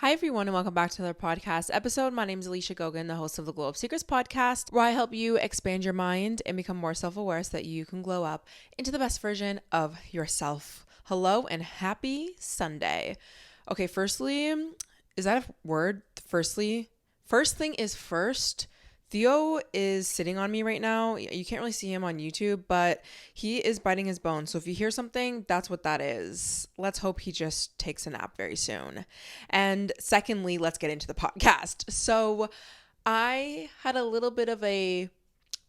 Hi, everyone, and welcome back to another podcast episode. My name is Alicia Gogan, the host of the Glow Up Secrets podcast, where I help you expand your mind and become more self-aware so that you can glow up into the best version of yourself. Hello and happy Sunday. Okay, firstly, is that a word? Firstly? First thing is first. Theo is sitting on me right now. You can't really see him on YouTube, but he is biting his bone. So if you hear something, that's what that is. Let's hope he just takes a nap very soon. And secondly, let's get into the podcast. So I had a little bit of a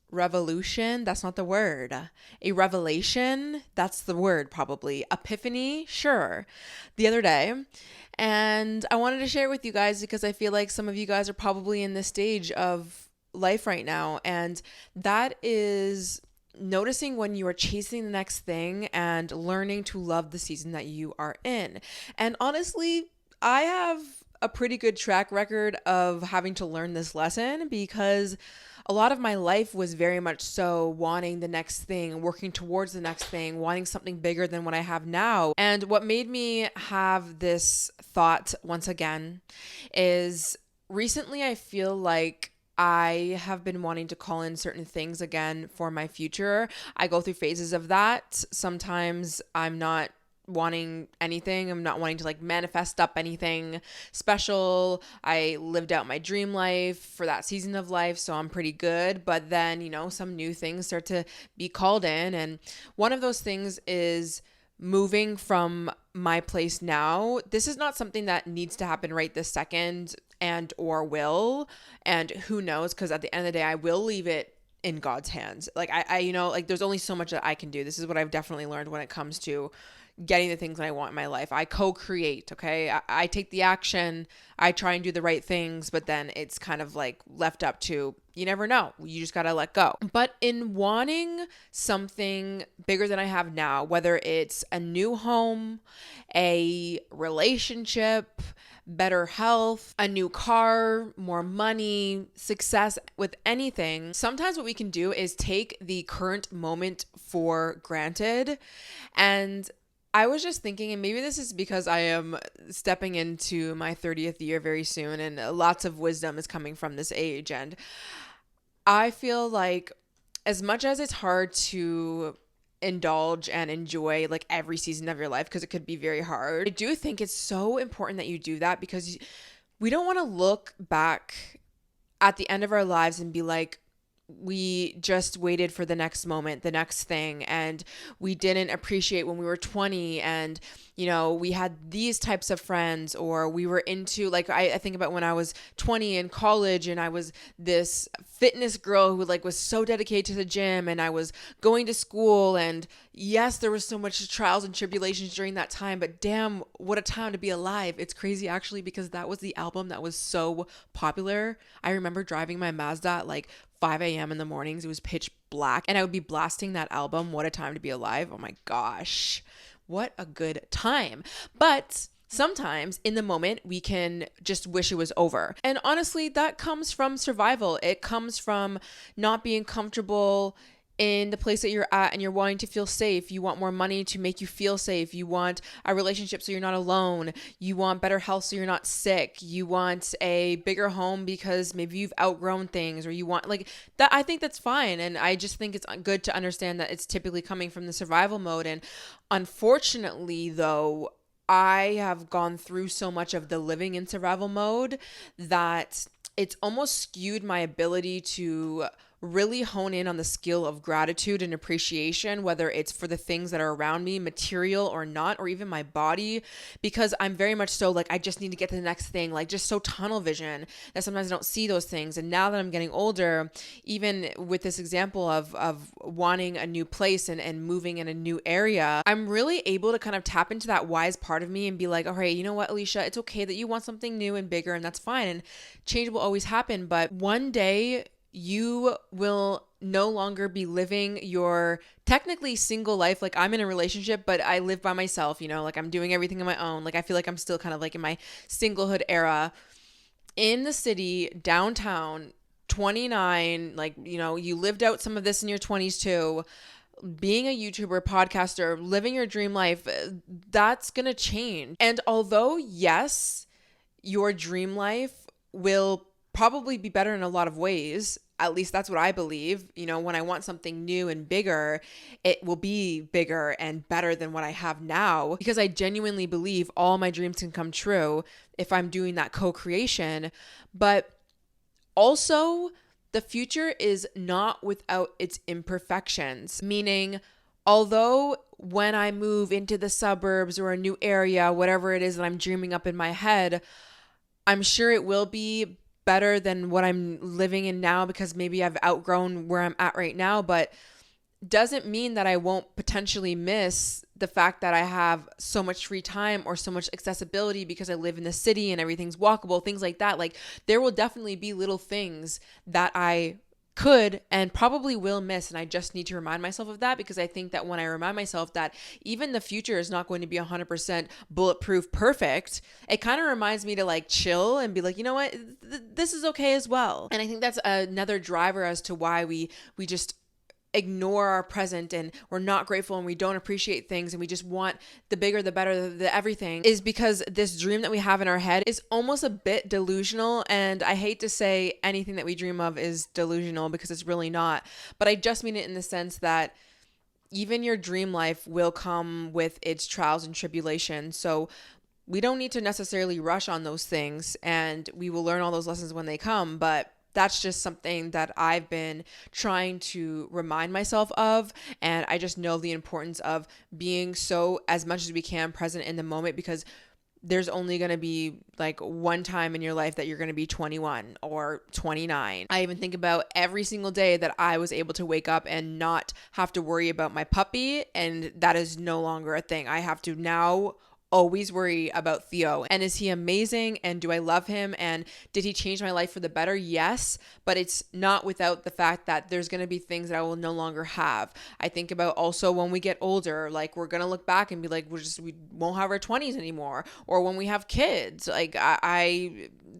revolution. That's not the word. A revelation. That's the word, probably. Epiphany. Sure. The other day. And I wanted to share it with you guys because I feel like some of you guys are probably in this stage of life right now, and that is noticing when you are chasing the next thing and learning to love the season that you are in. And honestly, I have a pretty good track record of having to learn this lesson because a lot of my life was very much so wanting the next thing, working towards the next thing, wanting something bigger than what I have now. And what made me have this thought once again is recently I feel like I have been wanting to call in certain things again for my future. I go through phases of that. Sometimes I'm not wanting anything. I'm not wanting to manifest up anything special. I lived out my dream life for that season of life, so I'm pretty good. But then, some new things start to be called in. And one of those things is moving from my place now. This is not something that needs to happen right this second and or will, and who knows, because at the end of the day I will leave it in God's hands. I there's only so much that I can do. This is what I've definitely learned when it comes to getting the things that I want in my life. I co-create, okay? I take the action, I try and do the right things, but then it's kind of left up to, you never know. You just gotta let go. But in wanting something bigger than I have now, whether it's a new home, a relationship, better health, a new car, more money, success with anything, sometimes what we can do is take the current moment for granted. And I was just thinking, and maybe this is because I am stepping into my 30th year very soon, and lots of wisdom is coming from this age. And I feel like as much as it's hard to indulge and enjoy every season of your life, because it could be very hard, I do think it's so important that you do that, because we don't want to look back at the end of our lives and be like, we just waited for the next moment, the next thing, and we didn't appreciate when we were 20 and we had these types of friends, or we were into I think about when I was 20 in college and I was this fitness girl who was so dedicated to the gym, and I was going to school, and yes, there was so much trials and tribulations during that time, but damn, what a time to be alive. It's crazy actually, because that was the album that was so popular. I remember driving my Mazda at 5 a.m. in the mornings. It was pitch black, and I would be blasting that album, What a Time to Be Alive. Oh my gosh, what a good time. But sometimes in the moment, we can just wish it was over. And honestly, that comes from survival. It comes from not being comfortable in the place that you're at, and you're wanting to feel safe. You want more money to make you feel safe. You want a relationship so you're not alone. You want better health so you're not sick. You want a bigger home because maybe you've outgrown things, or you want that. I think that's fine. And I just think it's good to understand that it's typically coming from the survival mode. And unfortunately, though, I have gone through so much of the living in survival mode that it's almost skewed my ability to really hone in on the skill of gratitude and appreciation, whether it's for the things that are around me, material or not, or even my body, because I'm very much so I just need to get to the next thing, just so tunnel vision that sometimes I don't see those things. And now that I'm getting older, even with this example of wanting a new place and moving in a new area, I'm really able to kind of tap into that wise part of me and be like, all right, you know what, Alicia, it's okay that you want something new and bigger, and that's fine, and change will always happen. But one day you will no longer be living your technically single life. I'm in a relationship, but I live by myself, I'm doing everything on my own. I feel like I'm still kind of in my singlehood era in the city, downtown, 29, you lived out some of this in your 20s too. Being a YouTuber, podcaster, living your dream life, that's going to change. And although, yes, your dream life will probably be better in a lot of ways. At least that's what I believe. When I want something new and bigger, it will be bigger and better than what I have now, because I genuinely believe all my dreams can come true if I'm doing that co-creation. But also, the future is not without its imperfections, meaning, although when I move into the suburbs or a new area, whatever it is that I'm dreaming up in my head, I'm sure it will be better than what I'm living in now, because maybe I've outgrown where I'm at right now, but doesn't mean that I won't potentially miss the fact that I have so much free time or so much accessibility because I live in the city and everything's walkable, things like that. Like, there will definitely be little things that I could and probably will miss, and I just need to remind myself of that, because I think that when I remind myself that even the future is not going to be 100% bulletproof perfect, it kind of reminds me to like chill and be like, you know what, this is okay as well. And I think that's another driver as to why we just ignore our present, and we're not grateful, and we don't appreciate things, and we just want the bigger, the better, the everything, is because this dream that we have in our head is almost a bit delusional. And I hate to say anything that we dream of is delusional, because it's really not. But I just mean it in the sense that even your dream life will come with its trials and tribulations. So we don't need to necessarily rush on those things, and we will learn all those lessons when they come. But that's just something that I've been trying to remind myself of. And I just know the importance of being so, as much as we can, present in the moment, because there's only going to be like one time in your life that you're going to be 21 or 29. I even think about every single day that I was able to wake up and not have to worry about my puppy. And that is no longer a thing. I have to now always worry about Theo. And is he amazing? And do I love him? And did he change my life for the better? Yes. But it's not without the fact that there's going to be things that I will no longer have. I think about also when we get older, like we're going to look back and be like, we won't have our 20s anymore. Or when we have kids, like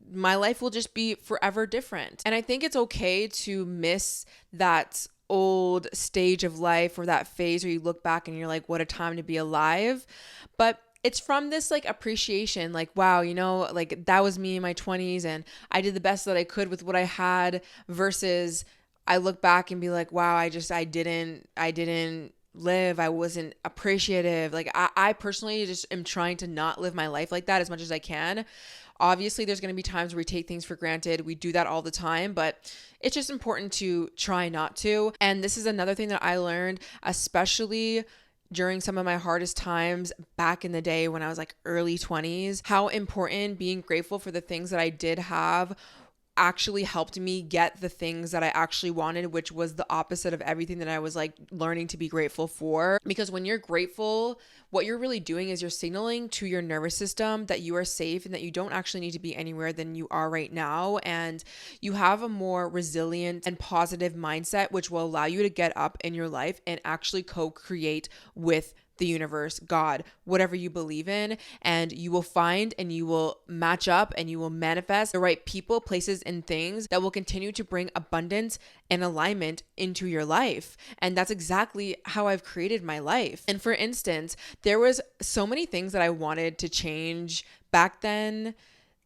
my life will just be forever different. And I think it's okay to miss that old stage of life or that phase where you look back and you're like, what a time to be alive. But it's from this like appreciation, like, wow, like that was me in my 20s and I did the best that I could with what I had, versus I look back and be like, wow, I didn't live. I wasn't appreciative. Like I personally just am trying to not live my life like that as much as I can. Obviously, there's going to be times where we take things for granted. We do that all the time, but it's just important to try not to. And this is another thing that I learned, especially during some of my hardest times back in the day when I was like early 20s, how important being grateful for the things that I did have actually helped me get the things that I actually wanted, which was the opposite of everything that I was like learning to be grateful for. Because when you're grateful, what you're really doing is you're signaling to your nervous system that you are safe and that you don't actually need to be anywhere than you are right now. And you have a more resilient and positive mindset, which will allow you to get up in your life and actually co-create with the universe, God, whatever you believe in, and you will find and you will match up and you will manifest the right people, places, and things that will continue to bring abundance and alignment into your life. And that's exactly how I've created my life. And for instance, there was so many things that I wanted to change back then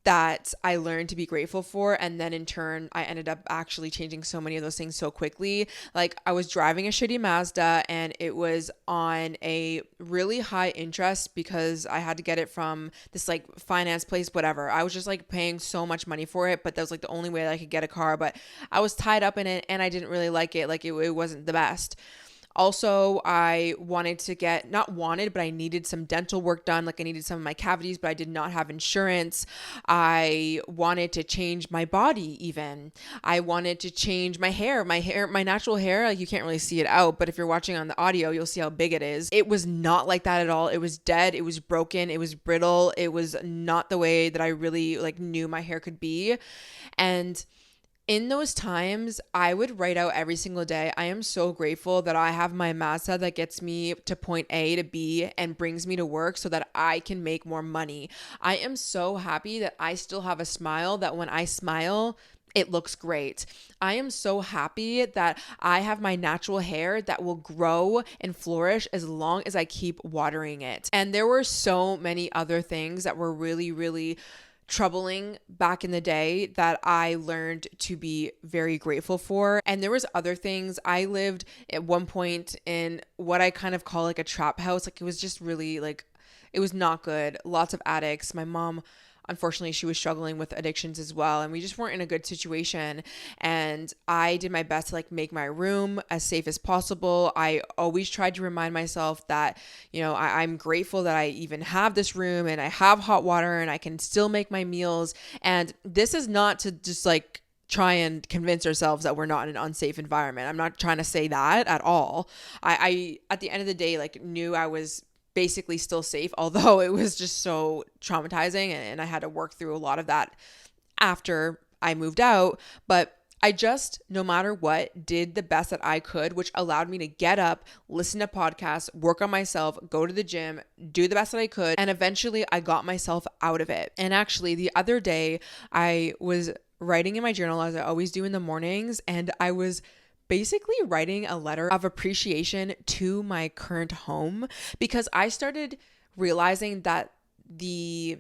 that I learned to be grateful for. And then in turn, I ended up actually changing so many of those things so quickly. Like I was driving a shitty Mazda and it was on a really high interest because I had to get it from this like finance place, whatever. I was just like paying so much money for it, but that was like the only way that I could get a car. But I was tied up in it and I didn't really like it. Like it wasn't the best. Also, I wanted to but I needed some dental work done. Like I needed some of my cavities, but I did not have insurance. I wanted to change my body even. I wanted to change my hair, my natural hair. Like you can't really see it out, but if you're watching on the audio, you'll see how big it is. It was not like that at all. It was dead. It was broken. It was brittle. It was not the way that I really like knew my hair could be. And in those times, I would write out every single day, I am so grateful that I have my Mazda that gets me to point A to B and brings me to work so that I can make more money. I am so happy that I still have a smile, that when I smile, it looks great. I am so happy that I have my natural hair that will grow and flourish as long as I keep watering it. And there were so many other things that were really, really troubling back in the day that I learned to be very grateful for. And there was other things. I lived at one point in what I kind of call like a trap house. Like it was just really like, it was not good. Lots of addicts. My mom, unfortunately, she was struggling with addictions as well, and we just weren't in a good situation. And I did my best to like make my room as safe as possible. I always tried to remind myself that, I'm grateful that I even have this room and I have hot water and I can still make my meals. And this is not to just like try and convince ourselves that we're not in an unsafe environment. I'm not trying to say that at all. I at the end of the day, like knew I was basically still safe, although it was just so traumatizing and I had to work through a lot of that after I moved out. But I just, no matter what, did the best that I could, which allowed me to get up, listen to podcasts, work on myself, go to the gym, do the best that I could. And eventually I got myself out of it. And actually the other day I was writing in my journal, as I always do in the mornings, and I was basically writing a letter of appreciation to my current home, because I started realizing that the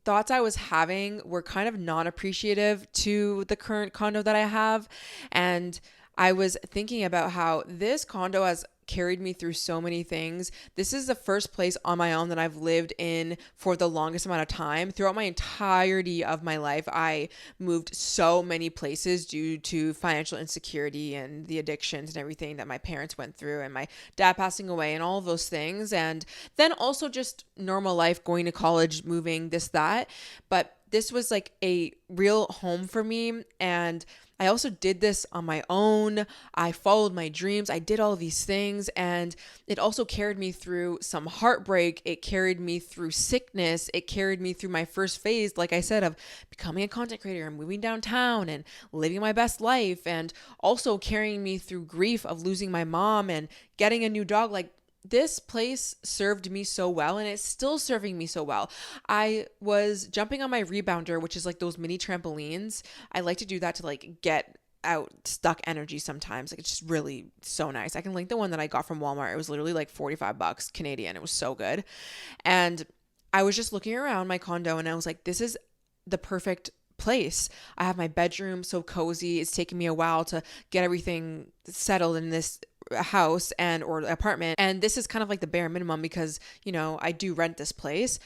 thoughts I was having were kind of non-appreciative to the current condo that I have. And I was thinking about how this condo has carried me through so many things. This is the first place on my own that I've lived in for the longest amount of time. Throughout my entirety of my life, I moved so many places due to financial insecurity and the addictions and everything that my parents went through, and my dad passing away and all of those things. And then also just normal life, going to college, moving, this, that. But this was like a real home for me. And I also did this on my own. I followed my dreams. I did all of these things, and it also carried me through some heartbreak. It carried me through sickness. It carried me through my first phase, like I said, of becoming a content creator and moving downtown and living my best life, and also carrying me through grief of losing my mom and getting a new dog. Like, this place served me so well, and it's still serving me so well. I was jumping on my rebounder, which is like those mini trampolines. I like to do that to like get out stuck energy sometimes. Like, it's just really so nice. I can link the one that I got from Walmart. It was literally like $45 Canadian. It was so good. And I was just looking around my condo and I was like, this is the perfect place. I have my bedroom so cozy. It's taken me a while to get everything settled in this house or apartment, and this is kind of like the bare minimum because I do rent this place,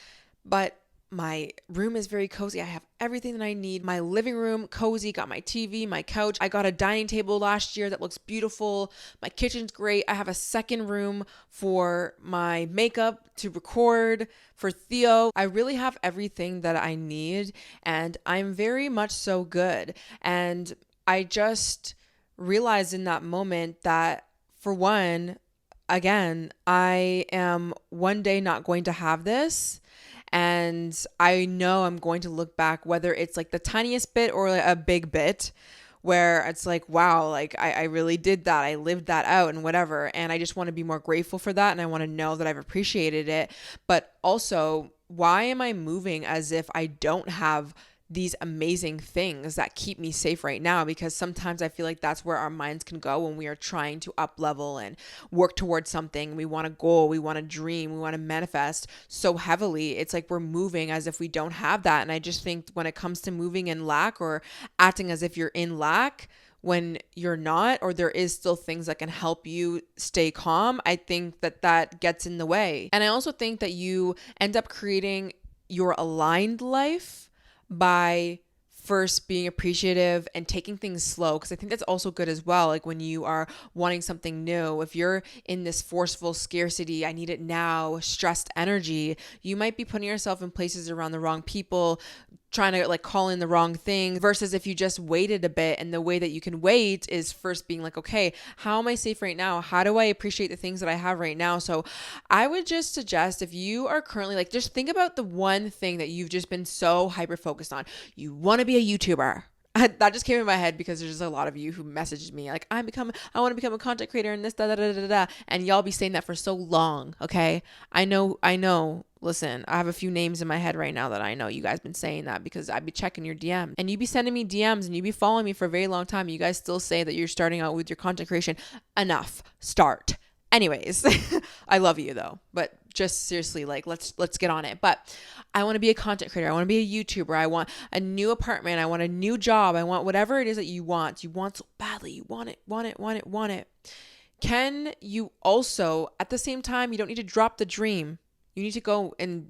but my room is very cozy. I have everything that I need. My living room, cozy, got my TV, my couch. I got a dining table last year that looks beautiful. My kitchen's great. I have a second room for my makeup to record for Theo. I really have everything that I need, and I'm very much so good. And I just realized in that moment that, for one, again, I am one day not going to have this. And I know I'm going to look back, whether it's like the tiniest bit or like a big bit, where it's like, wow, like I really did that. I lived that out and whatever. And I just want to be more grateful for that. And I want to know that I've appreciated it. But also, why am I moving as if I don't have these amazing things that keep me safe right now? Because sometimes I feel like that's where our minds can go when we are trying to up level and work towards something. We want a goal, we want to dream, we want to manifest so heavily. It's like we're moving as if we don't have that. And I just think when it comes to moving in lack or acting as if you're in lack when you're not, or there is still things that can help you stay calm, I think that gets in the way. And I also think that you end up creating your aligned life by first being appreciative and taking things slow, because I think that's also good as well. Like when you are wanting something new, if you're in this forceful scarcity, I need it now, stressed energy, you might be putting yourself in places around the wrong people, trying to like call in the wrong thing, versus if you just waited a bit. And the way that you can wait is first being like, okay, how am I safe right now? How do I appreciate the things that I have right now? So I would just suggest, if you are currently like, just think about the one thing that you've just been so hyper focused on. You want to be a YouTuber. That just came in my head because there's just a lot of you who messaged me like, I want to become a content creator and this, da, da, da, da, da. And y'all be saying that for so long. Okay. I know. Listen, I have a few names in my head right now that I know you guys been saying that, because I'd be checking your DM and you be sending me DMs and you be following me for a very long time. You guys still say that you're starting out with your content creation. Enough. Start. Anyways, I love you though, but just seriously, like, let's get on it. But I want to be a content creator. I want to be a YouTuber. I want a new apartment. I want a new job. I want whatever it is that you want. You want so badly. You want it. Can you also, at the same time, you don't need to drop the dream. You need to go and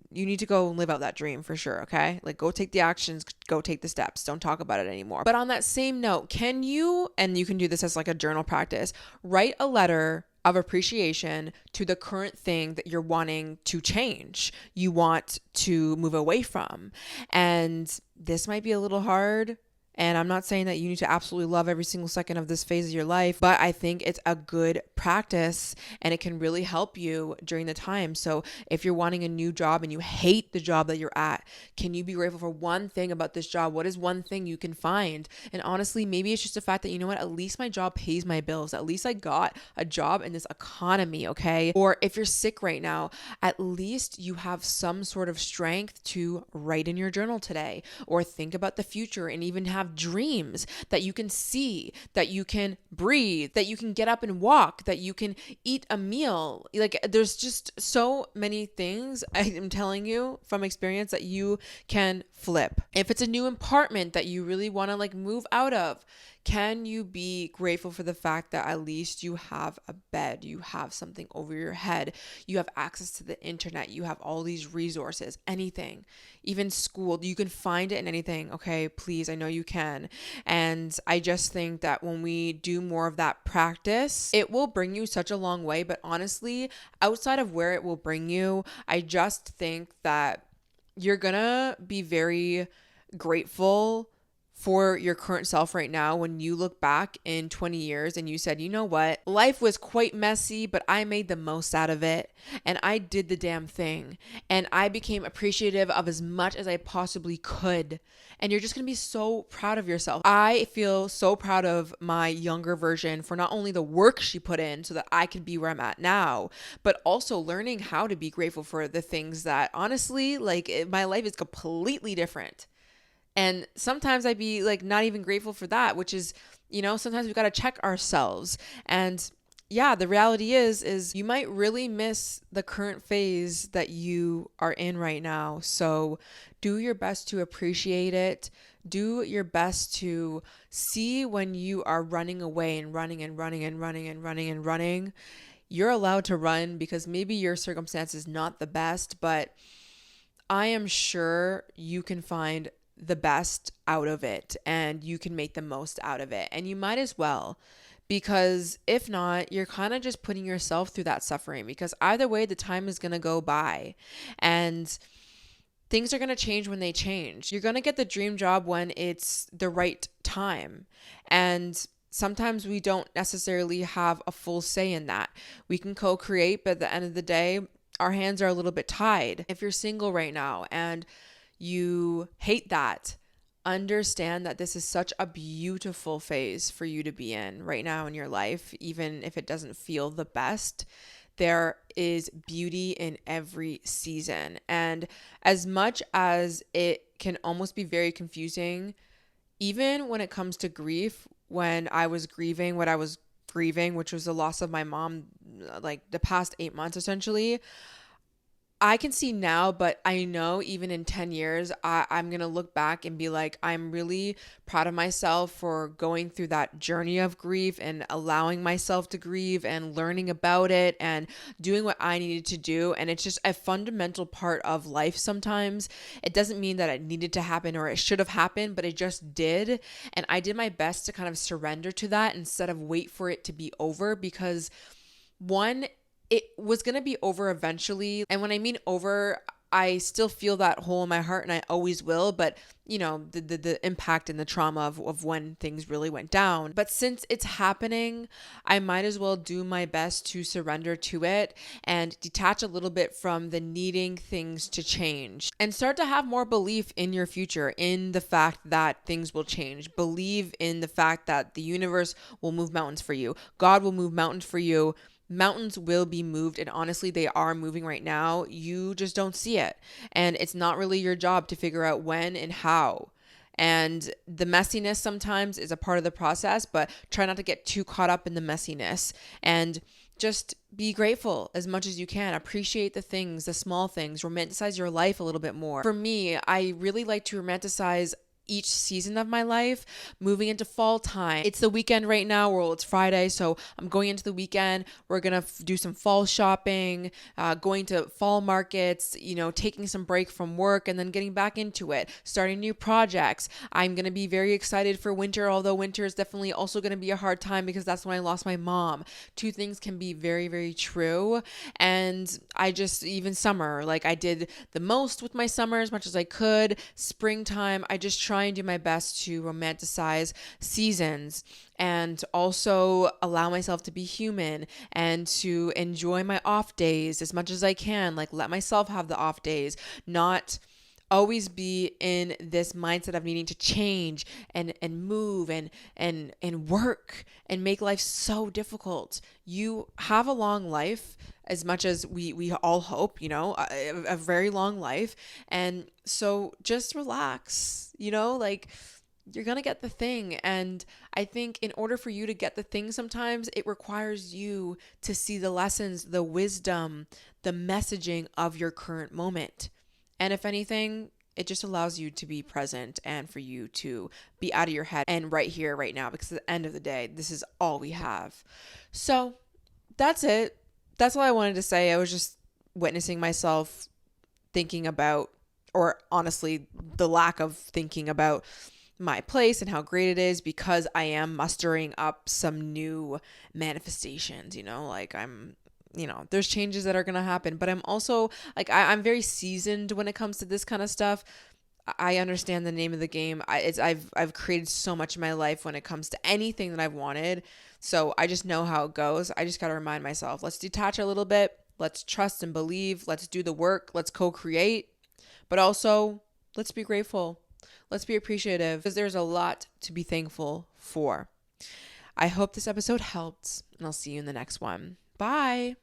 live out that dream for sure. Okay. Like, go take the actions, go take the steps. Don't talk about it anymore. But on that same note, can you, and you can do this as like a journal practice, write a letter of appreciation to the current thing that you're wanting to change, you want to move away from. And this might be a little hard. And I'm not saying that you need to absolutely love every single second of this phase of your life, but I think it's a good practice and it can really help you during the time. So if you're wanting a new job and you hate the job that you're at, can you be grateful for one thing about this job? What is one thing you can find? And honestly, maybe it's just the fact that, you know what, at least my job pays my bills. At least I got a job in this economy, okay? Or if you're sick right now, at least you have some sort of strength to write in your journal today or think about the future and even have dreams that you can see, that you can breathe, that you can get up and walk, that you can eat a meal. Like, there's just so many things, I am telling you from experience, that you can flip. If it's a new apartment that you really want to like move out of, can you be grateful for the fact that at least you have a bed, you have something over your head, you have access to the internet, you have all these resources, anything, even school, you can find it in anything. Okay, please, I know you can. And I just think that when we do more of that practice, it will bring you such a long way. But honestly, outside of where it will bring you, I just think that you're gonna be very grateful for your current self right now when you look back in 20 years and you said, you know what, life was quite messy, but I made the most out of it and I did the damn thing and I became appreciative of as much as I possibly could. And you're just going to be so proud of yourself. I feel so proud of my younger version for not only the work she put in so that I could be where I'm at now, but also learning how to be grateful for the things that honestly, like, my life is completely different. And sometimes I'd be like not even grateful for that, which is, you know, sometimes we got to check ourselves. And yeah, the reality is you might really miss the current phase that you are in right now. So do your best to appreciate it. Do your best to see when you are running away and running. You're allowed to run because maybe your circumstance is not the best, but I am sure you can find the best out of it and you can make the most out of it. And you might as well, because if not, you're kind of just putting yourself through that suffering, because either way, the time is going to go by and things are going to change when they change. You're going to get the dream job when it's the right time. And sometimes we don't necessarily have a full say in that. We can co-create, but at the end of the day, our hands are a little bit tied. If you're single right now and you hate that, understand that this is such a beautiful phase for you to be in right now in your life. Even if it doesn't feel the best, there is beauty in every season. And as much as it can almost be very confusing, even when it comes to grief, when I was grieving what I was grieving, which was the loss of my mom, like the past 8 months essentially, I can see now, but I know even in 10 years, I'm going to look back and be like, I'm really proud of myself for going through that journey of grief and allowing myself to grieve and learning about it and doing what I needed to do. And it's just a fundamental part of life sometimes. It doesn't mean that it needed to happen or it should have happened, but it just did. And I did my best to kind of surrender to that instead of wait for it to be over, because one, it was going to be over eventually. And when I mean over, I still feel that hole in my heart and I always will. But, you know, the impact and the trauma of when things really went down. But since it's happening, I might as well do my best to surrender to it and detach a little bit from the needing things to change and start to have more belief in your future, in the fact that things will change. Believe in the fact that the universe will move mountains for you. God will move mountains for you. Mountains will be moved, and honestly, they are moving right now. You just don't see it. And it's not really your job to figure out when and how. And the messiness sometimes is a part of the process, but try not to get too caught up in the messiness and just be grateful as much as you can. Appreciate the things, the small things. Romanticize your life a little bit more. For me, I really like to romanticize each season of my life, moving into fall time. It's the weekend right now. Well, it's Friday, so I'm going into the weekend. We're gonna do some fall shopping, going to fall markets, taking some break from work and then getting back into it, starting new projects. I'm gonna be very excited for winter, although winter is definitely also gonna be a hard time because that's when I lost my mom. Two things can be very, very true. And even summer, like I did the most with my summer as much as I could. Springtime, I just try and do my best to romanticize seasons and also allow myself to be human and to enjoy my off days as much as I can. Like, let myself have the off days, not always be in this mindset of needing to change and move and work and make life so difficult. You have a long life, as much as we all hope, a very long life. And so just relax, like you're going to get the thing. And I think in order for you to get the thing, sometimes it requires you to see the lessons, the wisdom, the messaging of your current moment. And if anything, it just allows you to be present and for you to be out of your head and right here, right now, because at the end of the day, this is all we have. So that's it. That's all I wanted to say. I was just witnessing myself thinking about, or honestly, the lack of thinking about my place and how great it is, because I am mustering up some new manifestations, like there's changes that are going to happen, but I'm also like, I'm very seasoned when it comes to this kind of stuff. I understand the name of the game. I've created so much in my life when it comes to anything that I've wanted. So I just know how it goes. I just got to remind myself, let's detach a little bit. Let's trust and believe. Let's do the work. Let's co-create. But also, let's be grateful. Let's be appreciative, because there's a lot to be thankful for. I hope this episode helped, and I'll see you in the next one. Bye.